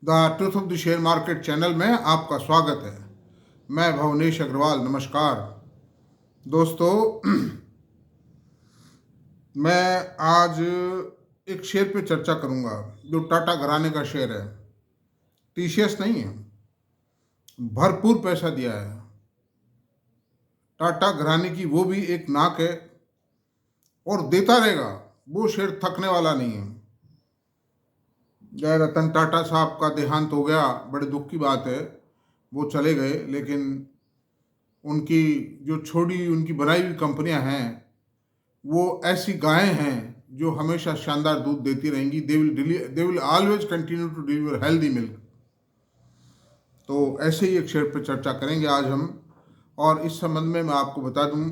The truth of the share market channel में आपका स्वागत है। मैं भवनेश अग्रवाल। नमस्कार दोस्तों। मैं आज एक शेयर पे चर्चा करूंगा जो टाटा घराने का शेयर है। टीसीएस नहीं है, भरपूर पैसा दिया है। टाटा घराने की वो भी एक नाक है और देता रहेगा। वो शेयर थकने वाला नहीं है। जय रतन टाटा साहब का देहांत हो गया, बड़े दुख की बात है। वो चले गए, लेकिन उनकी जो छोड़ी उनकी बनाई हुई कंपनियां हैं वो ऐसी गायें हैं जो हमेशा शानदार दूध देती रहेंगी। They will always continue to deliver healthy milk. तो ऐसे ही एक शेयर पर चर्चा करेंगे आज हम। और इस संबंध में मैं आपको बता दूं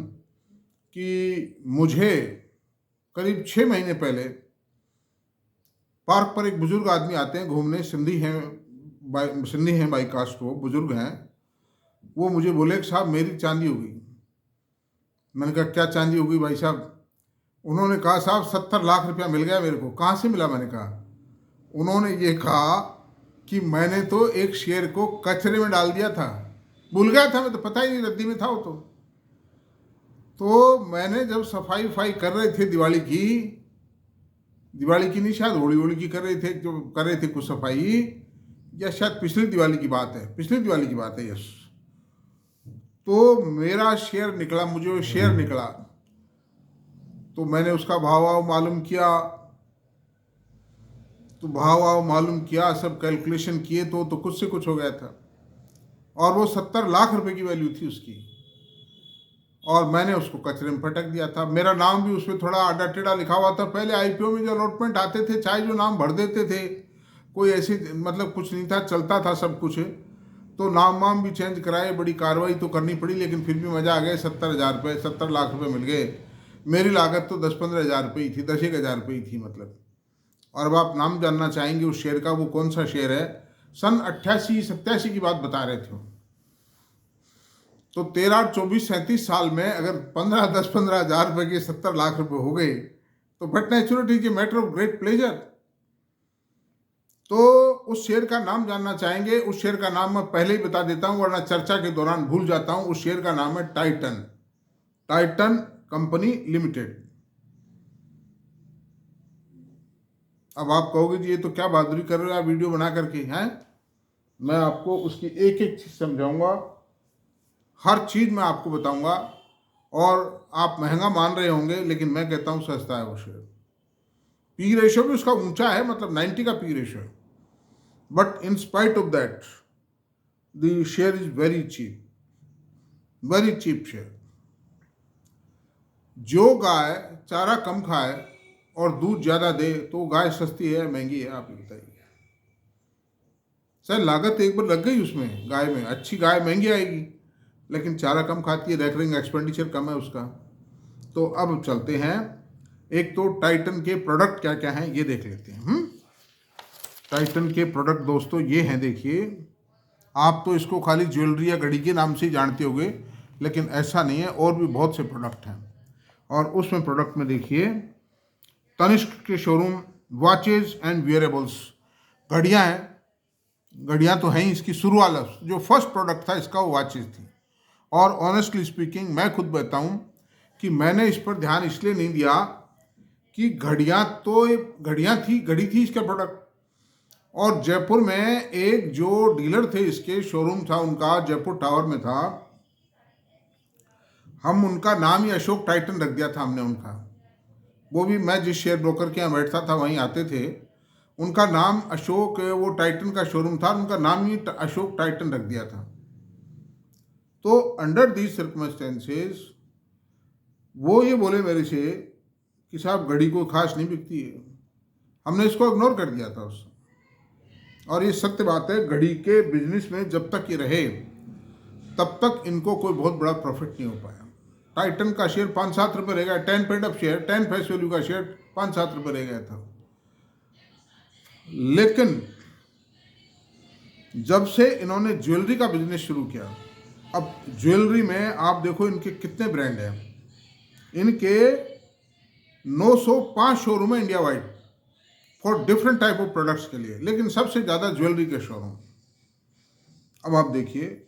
कि मुझे करीब 6 महीने पहले पार्क पर एक बुजुर्ग आदमी आते हैं घूमने। सिंधी हैं बाई कास्ट, वो बुजुर्ग हैं। वो मुझे बोले कि साहब मेरी चांदी हो गई। मैंने कहा क्या चांदी हो गई भाई साहब? उन्होंने कहा साहब 70 लाख रुपया मिल गया मेरे को। कहाँ से मिला? मैंने कहा, उन्होंने ये कहा कि मैंने तो एक शेयर को कचरे में डाल दिया था, भूल गया था, मैं तो पता ही नहीं, रद्दी में था वो। तो मैंने जब सफाई वफाई कर रहे थे दिवाली की नहीं, शायद होली की कर रहे थे, जो कर रहे थे कुछ सफाई, या शायद पिछली दिवाली की बात है, यस। तो मेरा शेयर निकला, मुझे वो शेयर निकला। तो मैंने उसका भाव मालूम किया, सब कैलकुलेशन किए तो कुछ से कुछ हो गया था। और वो 70 लाख रुपए की वैल्यू थी उसकी। और मैंने उसको कचरे में फटक दिया था। मेरा नाम भी उसमें थोड़ा आड़ा टेढ़ा लिखा हुआ था। पहले आईपीओ में जो अलॉटमेंट आते थे, चाहे जो नाम भर देते थे, कोई ऐसी मतलब कुछ नहीं था, चलता था सब कुछ। तो नाम वाम भी चेंज कराए, बड़ी कार्रवाई तो करनी पड़ी, लेकिन फिर भी मज़ा आ गया। 70 लाख रुपए मिल गए। मेरी लागत तो 10-15 हज़ार रुपये ही थी, 10-1 हज़ार रुपये ही थी मतलब। और अब आप नाम जानना चाहेंगे उस शेयर का, वो कौन सा शेयर है? सन 88-87 की बात बता रहे थे। तो 13, 24, 37 साल में अगर 15 हज़ार रुपये के 70 लाख रुपए हो गए, तो but natural is a matter of great pleasure. तो उस शेयर का नाम जानना चाहेंगे? उस शेयर का नाम मैं पहले ही बता देता हूं, वरना चर्चा के दौरान भूल जाता हूं। उस शेयर का नाम है टाइटन कंपनी लिमिटेड। अब आप कहोगे जी ये तो क्या बहादुरी कर रहे हो आप वीडियो बना करके हैं। मैं आपको उसकी एक एक चीज समझाऊंगा, हर चीज मैं आपको बताऊंगा। और आप महंगा मान रहे होंगे, लेकिन मैं कहता हूं सस्ता है वो शेयर। पी रेशियो भी उसका ऊंचा है, मतलब 90 का पी रेशियो है। But in spite of that the share is very cheap share. जो गाय चारा कम खाए और दूध ज्यादा दे तो गाय सस्ती है महंगी है? आप बताइए। सर लागत एक बार लग गई उसमें, गाय में, अच्छी गाय महंगी आएगी, लेकिन चारा कम खाती है, रेकरिंग एक्सपेंडिचर कम है उसका। तो अब चलते हैं, एक तो टाइटन के प्रोडक्ट क्या क्या हैं ये देख लेते हैं। टाइटन के प्रोडक्ट दोस्तों ये हैं, देखिए। आप तो इसको खाली ज्वेलरी या घड़ी के नाम से ही जानते होंगे, लेकिन ऐसा नहीं है, और भी बहुत से प्रोडक्ट हैं। और उसमें प्रोडक्ट में देखिए, तनिष्क के शोरूम वॉचेज एंड वियरेबल्स, घड़ियाँ हैं। घड़ियाँ तो हैं ही, इसकी शुरू वाला जो फर्स्ट प्रोडक्ट था इसका वो वॉचेज थी। और ऑनेस्टली स्पीकिंग मैं खुद बताऊं कि मैंने इस पर ध्यान इसलिए नहीं दिया कि घड़ी थी इसका प्रोडक्ट। और जयपुर में एक जो डीलर थे, इसके शोरूम था उनका, जयपुर टावर में था। हम उनका नाम ही अशोक टाइटन रख दिया था हमने उनका। वो भी मैं जिस शेयर ब्रोकर के यहाँ बैठता था वहीं आते थे। उनका नाम अशोक, वो टाइटन का शोरूम था, उनका नाम ही अशोक टाइटन रख दिया था। तो अंडर दीज सर्कमस्टेंसेस वो ये बोले मेरे से कि साहब घड़ी को खास नहीं बिकती है। हमने इसको इग्नोर कर दिया था उससे। और ये सत्य बात है, घड़ी के बिजनेस में जब तक ये रहे तब तक इनको कोई बहुत बड़ा प्रॉफिट नहीं हो पाया। टाइटन का शेयर 5-7 रुपये रह गया, 10 paid up share, 10 face value का शेयर 5-7 रुपये रह गया था। लेकिन जब से इन्होंने ज्वेलरी का बिजनेस शुरू किया, अब ज्वेलरी में आप देखो इनके कितने ब्रांड हैं। इनके 905 शोरूम है India wide. For different type of products के लिए, लेकिन सबसे ज़्यादा ज्वेलरी के शोरूम। अब आप देखिए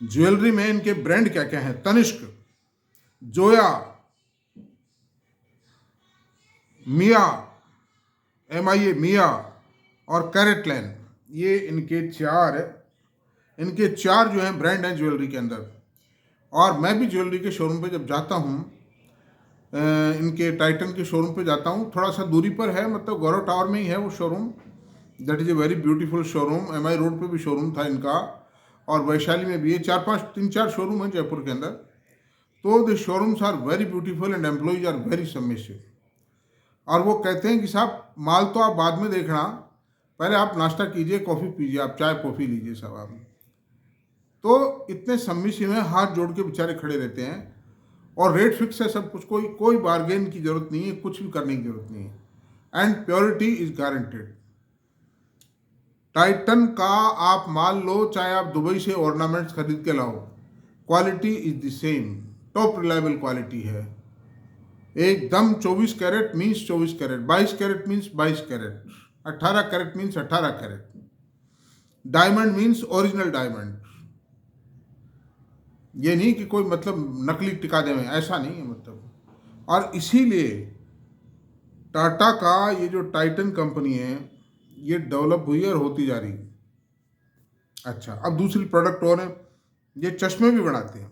ज्वेलरी में इनके ब्रांड क्या क्या हैं। तनिष्क, जोया, मिया, MIA मिया और कैरेटलैन, ये इनके चार जो हैं ब्रांड हैं ज्वेलरी के अंदर। और मैं भी ज्वेलरी के शोरूम पे जब जाता हूँ, इनके टाइटन के शोरूम पे जाता हूँ, थोड़ा सा दूरी पर है, मतलब गौरव टावर में ही है वो showroom. That is a very beautiful showroom. MI road पे भी शोरूम था इनका, और वैशाली में भी है। 3-4 शोरूम हैं जयपुर के अंदर। तो the showrooms are very beautiful and employees are very submissive. और वो कहते हैं कि साहब माल तो आप बाद में देखना, पहले आप नाश्ता कीजिए, कॉफ़ी पीजिए, आप चाय कॉफ़ी लीजिए साहब आप। तो इतने सबमिसिव हैं, हाथ जोड़ के बेचारे खड़े रहते हैं। और रेट फिक्स है सब कुछ, कोई बार्गेन की जरूरत नहीं है, कुछ भी करने की जरूरत नहीं है। And purity is guaranteed. Titan का आप माल लो, चाहे आप दुबई से ऑर्नामेंट्स खरीद के लाओ, quality is the same, top reliable quality है एकदम। 24 carat means 24 carat, 22 carat means 22 carat, 18 carat means 18 carat, diamond means original diamond. ये नहीं कि कोई मतलब नकली टिका दे में, ऐसा नहीं है मतलब। और इसीलिए टाटा का ये जो टाइटन कंपनी है, ये डेवलप हुई और होती जा रही। अच्छा, अब दूसरी प्रोडक्ट और है, ये चश्मे भी बनाते हैं।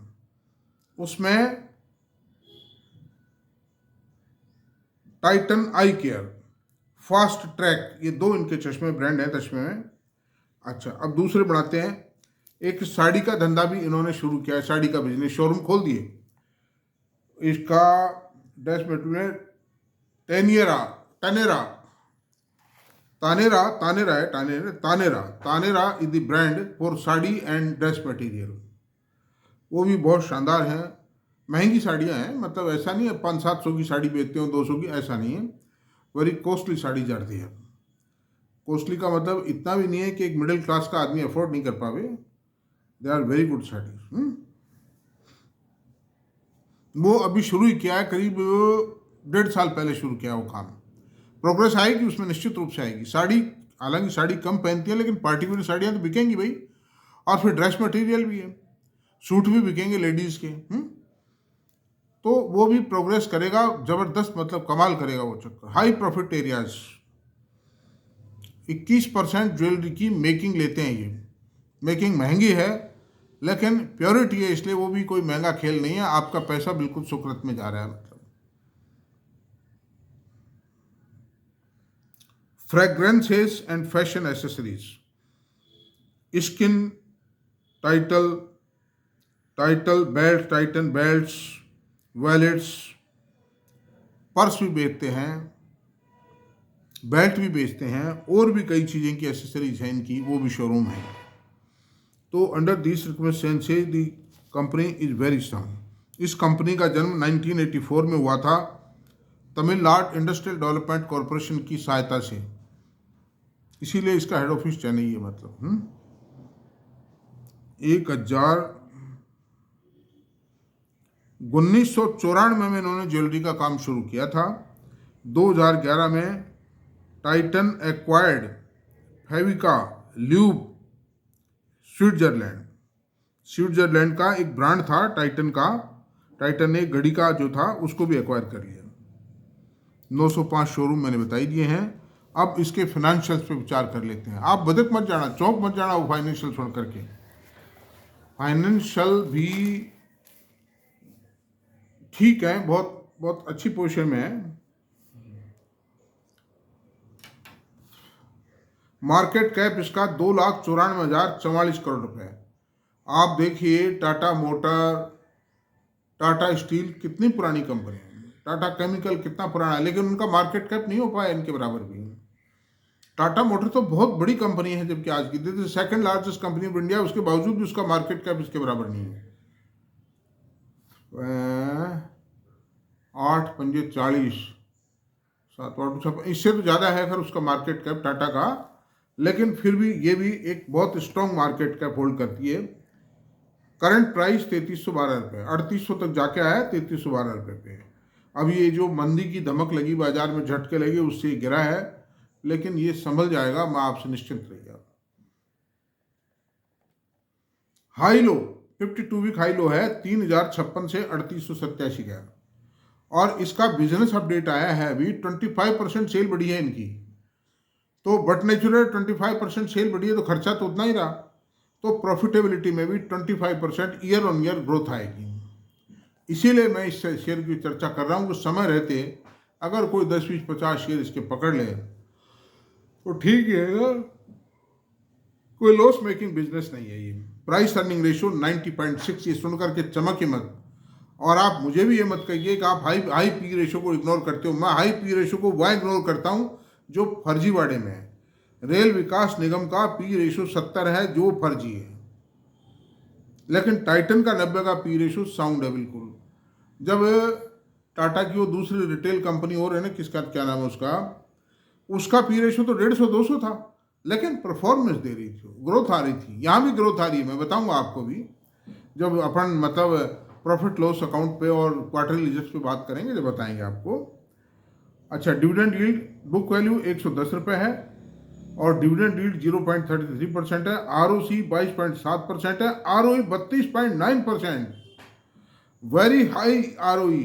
उसमें टाइटन आई केयर, फास्ट ट्रैक, ये दो इनके चश्मे ब्रांड हैं चश्मे में। अच्छा, अब दूसरे बनाते हैं। एक साड़ी का धंधा भी इन्होंने शुरू किया है, साड़ी का बिजनेस, शोरूम खोल दिए। इसका ड्रेस मटेरियल टेनियरा, टनेरा, तानेरा, तानेरा है, Taneira is the brand for sari and dress material. वो भी बहुत शानदार हैं, महंगी साड़ियाँ हैं, मतलब ऐसा नहीं है 500-700 की साड़ी बेचते हो, 200 की, ऐसा नहीं है। वेरी कॉस्टली साड़ी जाती है। कॉस्टली का मतलब इतना भी नहीं है कि एक मिडिल क्लास का आदमी अफोर्ड नहीं कर पावे। They are very good sari. वो अभी शुरू ही किया है, करीब 1.5 साल पहले शुरू किया वो काम। प्रोग्रेस आएगी उसमें, निश्चित रूप से आएगी। साड़ी, हालांकि साड़ी कम पहनती है, लेकिन पार्टी वेयर साड़ियाँ तो बिकेंगी भाई। और फिर ड्रेस मटेरियल भी है, सूट भी बिकेंगे लेडीज़ के। तो वो भी प्रोग्रेस करेगा ज़बरदस्त, मतलब कमाल करेगा वो चक्कर। हाई प्रॉफिट एरियाज, 21% ज्वेलरी की मेकिंग लेते हैं ये। मेकिंग महंगी है, लेकिन प्योरिटी है, इसलिए वो भी कोई महंगा खेल नहीं है। आपका पैसा बिल्कुल सुकृत में जा रहा है। मतलब fragrances and fashion accessories, skin, title belt, Titan belts, wallets, purse भी बेचते हैं, बेल्ट भी बेचते हैं, और भी कई चीज़ें की एसेसरीज हैं इनकी, वो भी शोरूम है। तो under this circumstances the company is very strong. इस कंपनी का जन्म 1984 में हुआ था, तमिलनाडु इंडस्ट्रियल डेवलपमेंट कॉरपोरेशन की सहायता से। इसीलिए इसका हेड ऑफिस चेन्नई है। मतलब 1994 में इन्होंने ज्वेलरी का काम शुरू किया था। 2011 में टाइटन एक्वायर्ड फेविका ल्यूब स्विट्जरलैंड का एक ब्रांड था टाइटन का। टाइटन ने घड़ी का जो था उसको भी एक्वायर कर लिया। 905 शोरूम मैंने बताई दिए हैं। अब इसके फाइनेंशियल्स पे विचार कर लेते हैं। आप बदक मत जाना, चौंक मत जाना वो फाइनेंशियल सुन करके। फाइनेंशियल भी ठीक है, बहुत बहुत अच्छी पोजीशन में है। मार्केट कैप इसका 2,94,044 करोड़ रुपए। आप देखिए टाटा मोटर, टाटा स्टील कितनी पुरानी कंपनी है, टाटा केमिकल कितना पुराना है, लेकिन उनका मार्केट कैप नहीं हो पाया इनके बराबर भी। टाटा मोटर तो बहुत बड़ी कंपनी है, जबकि आज की date second largest company of India, उसके बावजूद भी उसका मार्केट कैप इसके बराबर नहीं है। 8×5 = 40, 7-8, इससे तो ज़्यादा है खैर उसका मार्केट कैप टाटा का, लेकिन फिर भी ये भी एक बहुत स्ट्रॉन्ग मार्केट कैप होल्ड करती है। करंट प्राइस 3312 रुपये, 3800 तक जाके आया, 3312 रुपये पे। अभी ये जो मंदी की धमक लगी, बाजार में झटके लगे, उससे गिरा है, लेकिन ये संभल जाएगा, मैं आपसे निश्चिंत रहिएगा। High low 52 week high low है 3056 से 3887 गया, और इसका बिजनेस अपडेट आया है अभी 25% सेल बढ़ी है इनकी। तो बट नेचुरल 25% सेल बढ़ी है तो खर्चा तो उतना ही रहा, तो प्रॉफिटेबिलिटी में भी 25% ईयर ऑन ईयर ग्रोथ आएगी। इसीलिए मैं इस शेयर की चर्चा कर रहा हूँ कि समय रहते अगर कोई 10, 20, 50 शेयर इसके पकड़ ले तो ठीक है, कोई लॉस मेकिंग बिजनेस नहीं है ये। प्राइस अर्निंग रेशियो 90.6, ये सुनकर के चमके मत। और आप मुझे भी ये मत कहिए कि आप हाई पी रेशियो को इग्नोर करते हो। मैं हाई पी रेशियो को वह इग्नोर करता हूँ जो फर्जीवाड़े में है। रेल विकास निगम का पी रेशियो 70 है जो फर्जी है, लेकिन टाइटन का 90 का पी रेशियो साउंड है बिल्कुल। जब टाटा की वो दूसरी रिटेल कंपनी और है ना, किसका क्या नाम है उसका पी रेशियो तो 150-200 था, लेकिन परफॉर्मेंस दे रही थी, ग्रोथ आ रही थी। यहाँ भी ग्रोथ आ रही है, मैं बताऊंगा आपको भी जब अपन मतलब प्रॉफिट लॉस अकाउंट पे और क्वार्टरली रिजल्ट्स पे बात करेंगे, जब बताएंगे आपको। अच्छा, डिविडेंड यील्ड बुक वैल्यू 110 रुपये है और डिविडेंड यील्ड 0.33% है। ROC 22.7% है। ROE 32.9%, very high ROE।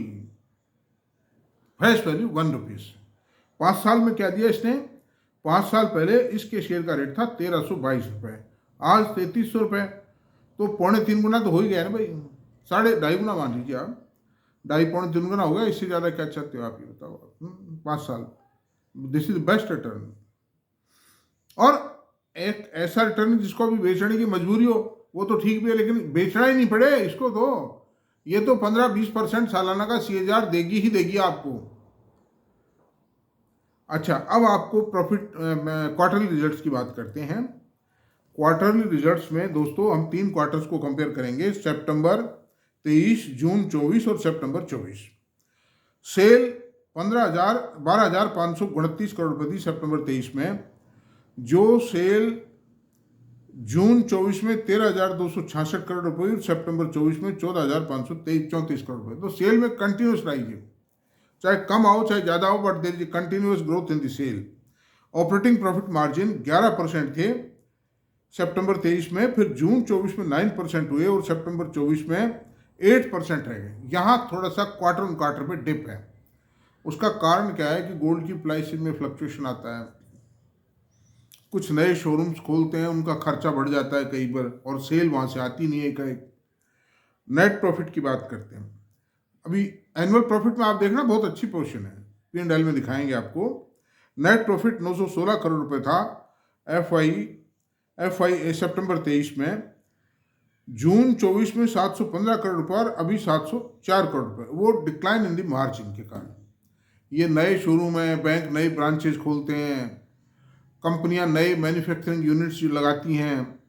Face value 1 rupees. 5 साल में क्या दिया इसने? 5 साल पहले इसके शेयर का रेट था 1322 रुपये, आज 3300 रुपये, तो 2.25 गुना तो हो ही गया ना भाई, 2.5 गुना मान लीजिए आप, 2.5-3 गुना हो गया। इससे ज़्यादा क्या चाहते हो आप, ये बताओ। 5 साल, दिस इज बेस्ट रिटर्न। और एक ऐसा रिटर्न जिसको अभी बेचने की मजबूरी हो वो तो ठीक भी है, लेकिन बेचना ही नहीं पड़े इसको, तो ये तो 15-20% सालाना का CAGR देगी ही देगी आपको। अच्छा, अब आपको प्रॉफिट क्वार्टरली रिजल्ट्स की बात करते हैं। क्वार्टरली रिजल्ट्स में दोस्तों हम 3 क्वार्टर्स को कंपेयर करेंगे, सितंबर 23, जून 24 और सितंबर 24। सेल 12,529 करोड़ रुपये थी सितंबर 23 में, जो सेल जून 24 में 13,266 करोड़ रुपये और सितंबर 24 में 14,534 करोड़ रुपये। तो सेल में कंटिन्यूस राइज है, चाहे कम आओ चाहे ज़्यादा हो, but there is continuous growth in the sale. Operating profit margin 11% थे सितंबर 23 में, फिर जून 24 में 9% हुए और सितंबर 24 में 8% रह गए। यहाँ थोड़ा सा क्वार्टर ऑन क्वार्टर पे डिप है। उसका कारण क्या है कि गोल्ड की प्राइसिंग में फ्लक्चुएशन आता है, कुछ नए शोरूम्स खोलते हैं, उनका खर्चा बढ़ जाता है कई बार, और सेल वहाँ से आती नहीं है कहीं। नेट प्रॉफिट की बात करते हैं। अभी एनुअल प्रॉफिट में आप देखना बहुत अच्छी पोजीशन है, P&L में दिखाएंगे आपको। नेट प्रॉफिट 916 करोड़ रुपए था FY सितंबर 23 में, जून 24 में 715 करोड़ रुपए और अभी 704 करोड़ रुपए। वो डिक्लाइन इन दी मार्जिन के कारण, ये नए शोरूम है, बैंक नए ब्रांचेज खोलते हैं, कंपनियां नए मैन्युफैक्चरिंग यूनिट्स लगाती हैं,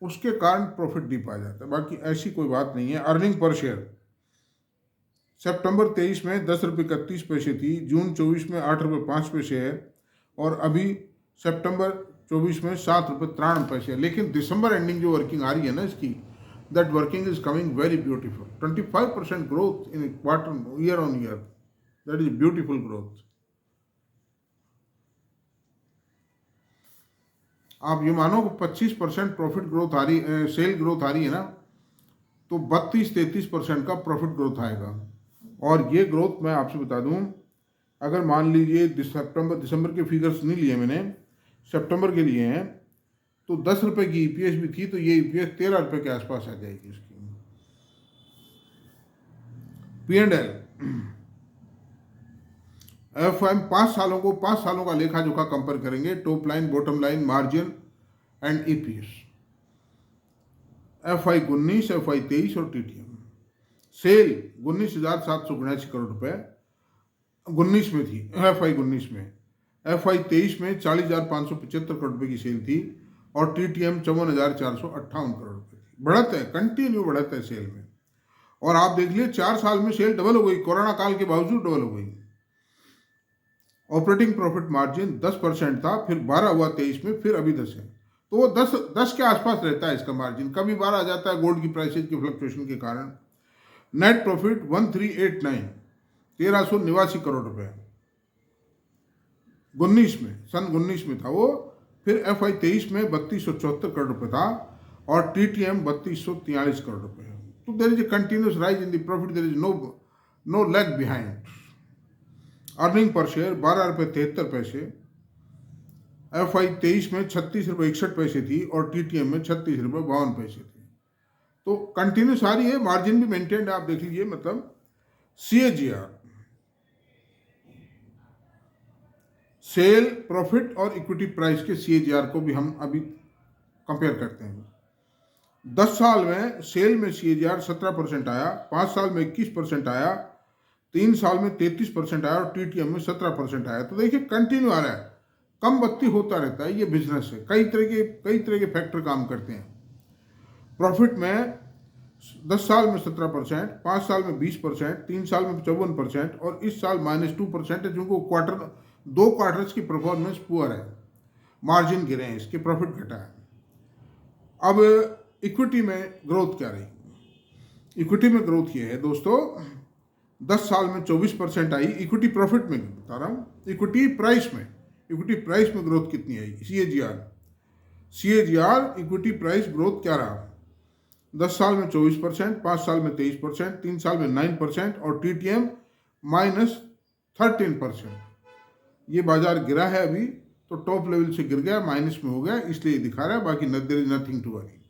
उसके कारण प्रॉफिट डिप आ जाता है, बाकी ऐसी कोई बात नहीं है। अर्निंग पर शेयर सितंबर 23 में 10 रुपये 31 पैसे थी, जून 24 में 8 रुपये 5 पैसे है और अभी सितंबर 24 में 7 रुपये 93 पैसे है। लेकिन दिसंबर एंडिंग जो वर्किंग आ रही है ना इसकी, that working is coming very beautiful. 25% growth in quarter year on year, that is beautiful growth. आप ये मानो कि 25% प्रॉफिट ग्रोथ आ रही, सेल ग्रोथ आ रही है ना, तो 32-33% का प्रॉफिट ग्रोथ आएगा। और ये ग्रोथ मैं आपसे बता दूं, अगर मान लीजिए दिसंबर के फिगर्स नहीं लिए मैंने, सितंबर के लिए हैं, तो 10 रुपये की EPS भी थी, तो ये EPS 13 रुपये के आसपास आ जाएगी इसकी। P&L FY 5 सालों का लेखा जोखा कंपेयर करेंगे, top line, bottom line, margin and EPS। FY 19, FY 23 और TTM। सेल 19,779 करोड़ रुपए 19 में थी, FY 19 में। FY 23 में 40,575 करोड़ रुपए की सेल थी और TTM 54,458 करोड़ रुपए थी। बढ़त है, कंटिन्यू बढ़त है सेल में। और आप देख लिए 4 साल में सेल डबल हो गई, कोरोना काल के बावजूद डबल हो गई। ऑपरेटिंग प्रॉफिट मार्जिन 10% था, फिर 12 हुआ 23 में, फिर अभी 10 है, तो वो 10 के आसपास रहता है इसका मार्जिन, कभी 12 आ जाता है गोल्ड की प्राइसेज की फ्लक्चुएशन के कारण। नेट प्रॉफिट 1389, 1389 करोड़ रुपए। 19 में, सन 19 में था वो। फिर FY 23 में 3274 करोड़ रुपए था और TTM 3243 करोड़ रुपए। तो there is a continuous rise in the profit, there is no lag behind. Earning per share 12 रुपये 73 पैसे। FY 23 में 36 रुपये 61 पैसे थी और TTM में 36 रुपये 52 पैसे थी। तो कंटिन्यूस आ रही है, मार्जिन भी मेंटेन्ड है, आप देख लीजिए। मतलब CAGR, सेल प्रॉफिट और इक्विटी प्राइस के CAGR को भी हम अभी कंपेयर करते हैं। 10 साल में सेल में CAGR 17% आया, 5 साल में 21% आया, 3 साल में 33% आया और TTM में 17% आया। तो देखिए कंटिन्यू आ रहा है, कम बत्ती होता रहता है, ये बिजनेस है। कई तरह के फैक्टर काम करते हैं। प्रॉफिट में 10 साल में 17%, 5 साल में 20%, 3 साल में 54% और इस साल -2% है, क्योंकि 2 क्वार्टर्स की परफॉर्मेंस पुअर है, मार्जिन गिरे हैं, इसके प्रॉफिट घटा है। अब इक्विटी में ग्रोथ क्या रही? इक्विटी में ग्रोथ ये है दोस्तों, 10 साल में 24% आई। इक्विटी प्रॉफिट में बता रहा हूँ, इक्विटी प्राइस में ग्रोथ कितनी आई? CAGR इक्विटी प्राइस ग्रोथ क्या रहा? 10 साल में 24%, 5 साल में 23%, 3 साल में 9% और TTM -13%। ये बाजार गिरा है अभी, तो टॉप लेवल से गिर गया, माइनस में हो गया, इसलिए दिखा रहा है, बाकी there is nothing to worry.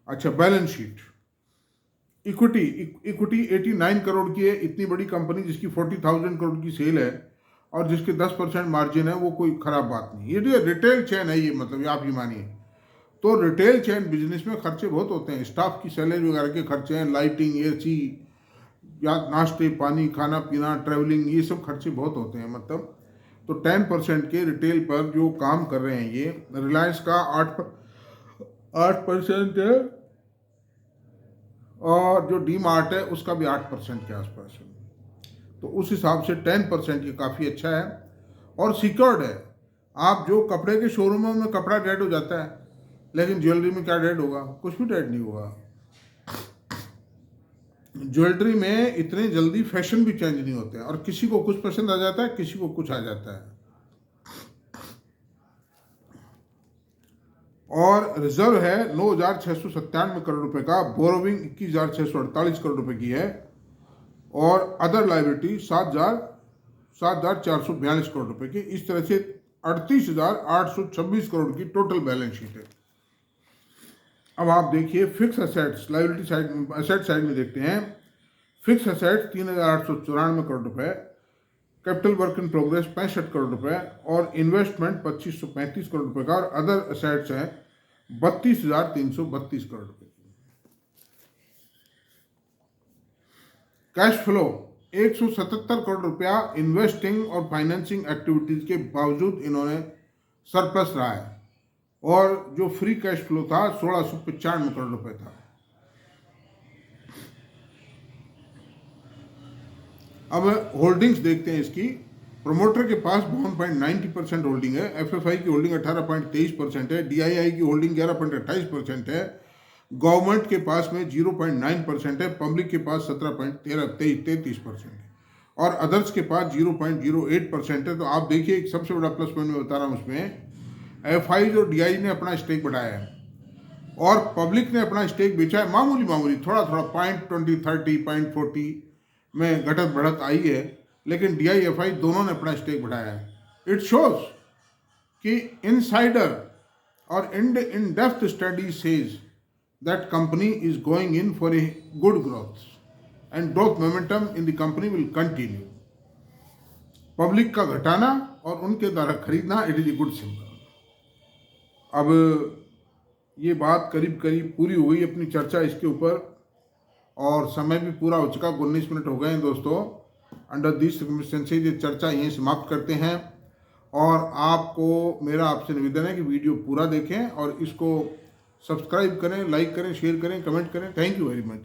अच्छा, बैलेंस शीट। इक्विटी 89 करोड़ की है। इतनी बड़ी कंपनी जिसकी 40,000 करोड़ की सेल है और जिसके 10% मार्जिन है, वो कोई खराब बात नहीं। ये रिटेल चेन है, ये मतलब आप ही मानिए। तो रिटेल चेन बिजनेस में खर्चे बहुत होते हैं, स्टाफ की सैलरी वगैरह के खर्चे हैं, लाइटिंग, AC, या नाश्ते पानी, खाना पीना, ट्रैवलिंग, ये सब खर्चे बहुत होते हैं। मतलब तो 10% के रिटेल पर जो काम कर रहे हैं, ये रिलायंस का 8% है और जो DMart है उसका भी 8% के आसपास है। तो उस हिसाब से 10% ये काफ़ी अच्छा है और सिक्योर्ड है। आप जो कपड़े के शोरूमों में कपड़ा डेड हो जाता है, लेकिन ज्वेलरी में क्या डेड होगा? कुछ भी डेड नहीं होगा। ज्वेलरी में इतने जल्दी फैशन भी चेंज नहीं होते हैं और किसी को कुछ पसंद आ जाता है, किसी को कुछ आ जाता है। और रिजर्व है 9,697 करोड़ रुपए का, बोरोविंग 21,648 करोड़ रुपए की है और अदर लाइबिलिटी 7,442 करोड़ रुपए की। इस तरह से 38,826 करोड़ की टोटल बैलेंस शीट है। अब आप देखिए फिक्स असेट्स, लाइबिलिटी साइड में, असेट साइड में देखते हैं। फिक्स असेट्स 3,894 करोड़ रुपए, capital work in progress 65 crore रुपए और इन्वेस्टमेंट 2,535 करोड़ रुपए का और अदर असेट्स हैं 32,332 करोड़ रुपए। कैश फ्लो 177 करोड़ रुपया इन्वेस्टिंग और फाइनेंसिंग एक्टिविटीज के बावजूद इन्होंने सरप्लस रहा है और जो फ्री कैश फ्लो था 1,695 करोड़ रुपए था। अब होल्डिंग्स देखते हैं इसकी। प्रोमोटर के पास 1.90% होल्डिंग है, FFI की होल्डिंग 18.23% है, DII की होल्डिंग 11.28% है, गवर्नमेंट के पास में 0.9% है, पब्लिक के पास 17.33% है और अदर्स के पास 0.08% है। तो आप देखिए एक सबसे बड़ा प्लस पॉइंट मैं बता रहा हूँ उसमें, FI और DI ने अपना स्टेक बढ़ाया है और पब्लिक ने अपना स्टेक बेचा है मामूली थोड़ा 0.20, 30, 0.40 में घटत बढ़त आई है, लेकिन DI FI दोनों ने अपना स्टेक बढ़ाया है। इट शोज कि इनसाइडर और in depth study says that company is going in for a good growth and growth momentum in the company will continue. Public का घटाना और उनके द्वारा खरीदना, it is a good symbol. अब ये बात करीब पूरी हो गई अपनी चर्चा इसके ऊपर और समय भी पूरा हो चुका, 19 मिनट हो गए हैं दोस्तों। अंडर दिस सर्कमस्टेंसेस ये चर्चा यहीं समाप्त करते हैं और मेरा आपसे निवेदन है कि वीडियो पूरा देखें और इसको सब्सक्राइब करें, लाइक करें, शेयर करें, कमेंट करें। Thank you very much.